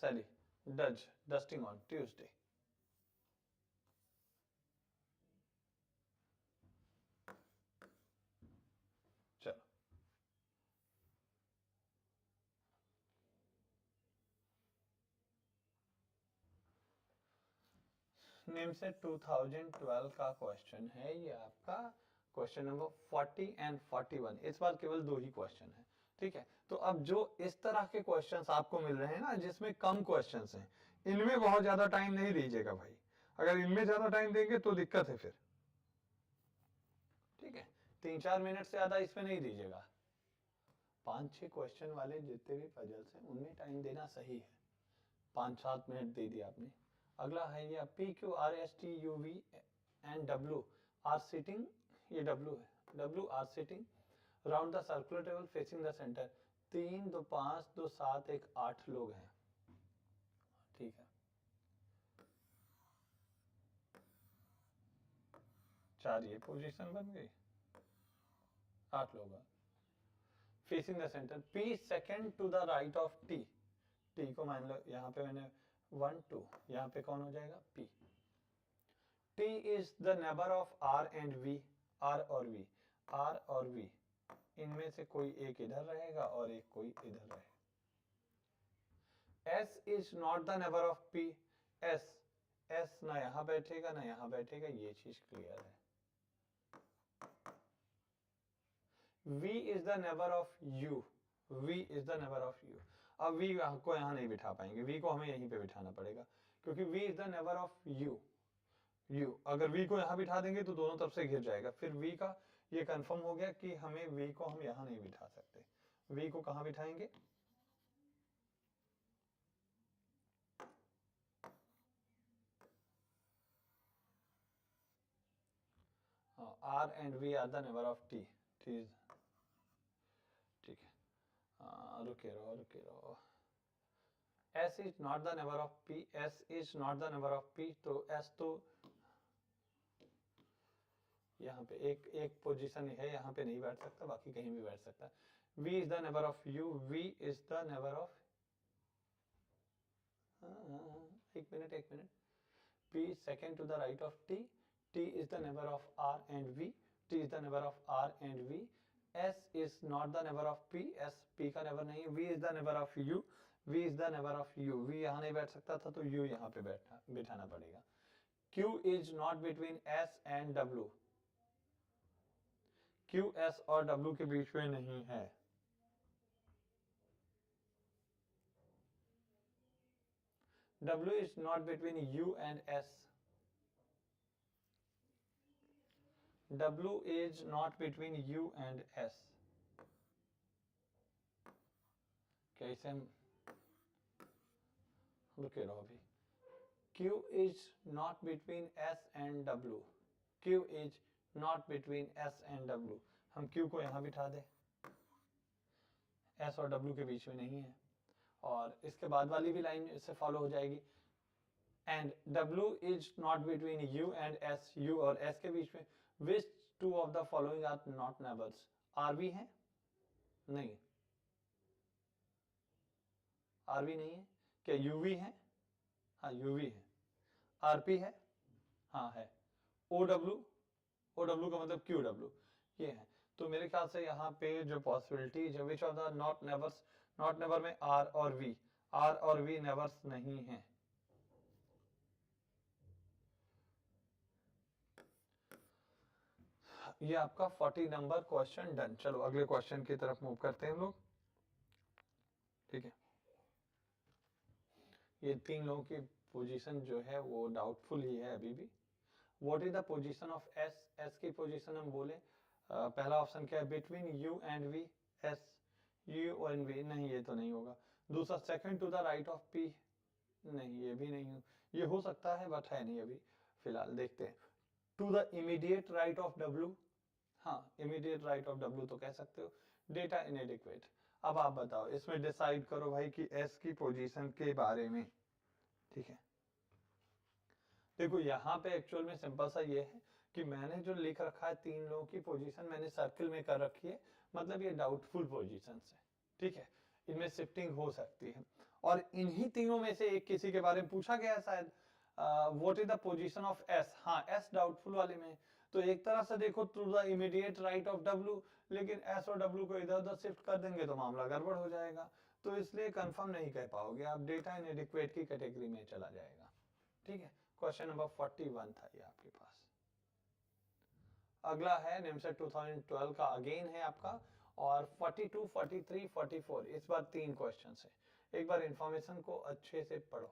Sally does dusting on Tuesday. चलो name से 2012 का क्वेश्चन है ये आपका क्वेश्चन नंबर 40 एंड 41। इस बार केवल 2 ही क्वेश्चन है, ठीक है। तो अब जो इस तरह के क्वेश्चंस आपको मिल रहे हैं ना, जिसमें कम क्वेश्चंस हैं, इनमें बहुत ज्यादा टाइम नहीं दीजिएगा भाई। अगर इनमें ज्यादा टाइम देंगे तो दिक्कत है फिर, ठीक है। 3-4 मिनट से ज्यादा इसमें नहीं दीजिएगा। 5-6 क्वेश्चन वाले जितने भी पजल्स हैं उनमें टाइम देना सही है। 5-7 मिनट दे दिया आपने। अगला है ये P Q R S T U V and W are sitting, ये डब्ल्यू है, W are sitting round the circular table facing the centre. 3 2 5 2 7 1 8 लोग हैं, ठीक है। 4 ये पोजीशन बन गई, 8 लोग facing the centre. P second to the right of T, T को मान लो यहाँ पे मैंने 1 2, यहाँ पे कौन हो जाएगा P। T is the neighbour of R and V, R और V, R और V इनमें से कोई एक इधर रहेगा और एक कोई इधर रहेगा। S is not the neighbour of P, S ना यहां बैठेगा ना यहां बैठेगा, ये चीज क्लियर है। V is the neighbour of U, V is the neighbour of U। अब V को यहां नहीं बिठा पाएंगे, V को हमें यहीं पे बिठाना पड़ेगा, क्योंकि V is the neighbour of U। अगर V को यहां बिठा देंगे तो दोनों तरफ से घिर जाएगा। फिर V का ये कंफर्म हो गया कि हमें V को हम यहां नहीं बिठा सकते। V को कहां बिठाएंगे, R and V are the neighbour of T, ठीक है। रुके रहो। S is not the neighbour of P, S is not the neighbour of P, तो S तो यहाँ पे एक पोजीशन है, यहाँ पे नहीं बैठ सकता, बाकी कहीं भी बैठ सकता है। V is the neighbour of U, V is the neighbour of, एक minute, P second to the right of T, T is the neighbour of R and V, T is the neighbour of R and V। S is not the neighbour of P, S P का neighbour नहीं है। V is the neighbour of U, V is the neighbour of U, V यहाँ नहीं बैठ सकता था तो U यहाँ पे बिठाना पड़ेगा। Q is not between S and W, Q S और W के बीच में नहीं है। W is not between U and S, W is not between U and S। कैसे हम रुके रहो अभी। Q is not between S and W, Q is not between S and W। हम Q को यहां बिठा दे, S और W के बीच में नहीं है, और इसके बाद वाली भी लाइन इससे फॉलो हो जाएगी। And W is not between U and S, U और S के बीच में। Which two of the following are not neighbours, RV है नहीं, RV नहीं है। क्या UV है, हाँ UV है। RP है, हाँ है। OW का मतलब QW, ये है। तो मेरे ख्याल से यहाँ पे जो पॉसिबिलिटी है, which of the not neighbours, not neighbour में R और V नेबर्स नहीं है। ये आपका 40 नंबर क्वेश्चन डन। चलो अगले क्वेश्चन की तरफ मूव करते हैं हम लोग, ठीक है। ये 3 लोगों की पोजीशन जो है वो डाउटफुल ही है अभी भी। What is the position of S, S की पोजीशन हम बोले, पहला ऑप्शन क्या है, between U and V, S U and V, नहीं ये तो नहीं होगा। दूसरा second to the right of P, नहीं ये भी नहीं हो, ये हो सकता है बट है नहीं अभी फिलहाल, देखते हैं। To the immediate right of W, हाँ इमीडिएट राइट ऑफ डब्ल्यू तो कह सकते हो। Data inadequate. अब आप बताओ, इसमें डिसाइड करो भाई कि एस की पोजीशन के बारे में, ठीक है। देखो यहाँ पे एक्चुअल में सिंपल सा ये है कि मैंने जो लिख रखा है 3 लोगों की पोजीशन मैंने सर्किल में कर रखी है, मतलब ये डाउटफुल पोजीशन है, ठीक है। इनमें शिफ्टिंग हो सकती है। और इन्हीं तीनों में से एक किसी के बारे में पूछा गया है शायद, what is the position of S. हाँ, एस डाउटफुल वाले में, तो एक तरह से देखो to the immediate right of W, लेकिन एस और डब्ल्यू को इधर उधर शिफ्ट कर देंगे तो मामला गड़बड़ हो जाएगा, तो इसलिए कंफर्म नहीं कह पाओगे आप, डेटा इनएडिक्वेट की कैटेगरी में चला जाएगा। ठीक है, क्वेश्चन नंबर 41 था ये आपके पास। अगला है निमसेट 2012 का, अगेन है आपका, और 42, 43, 44 इस बार 3 क्वेश्चन है। एक बार इंफॉर्मेशन को अच्छे से पढ़ो।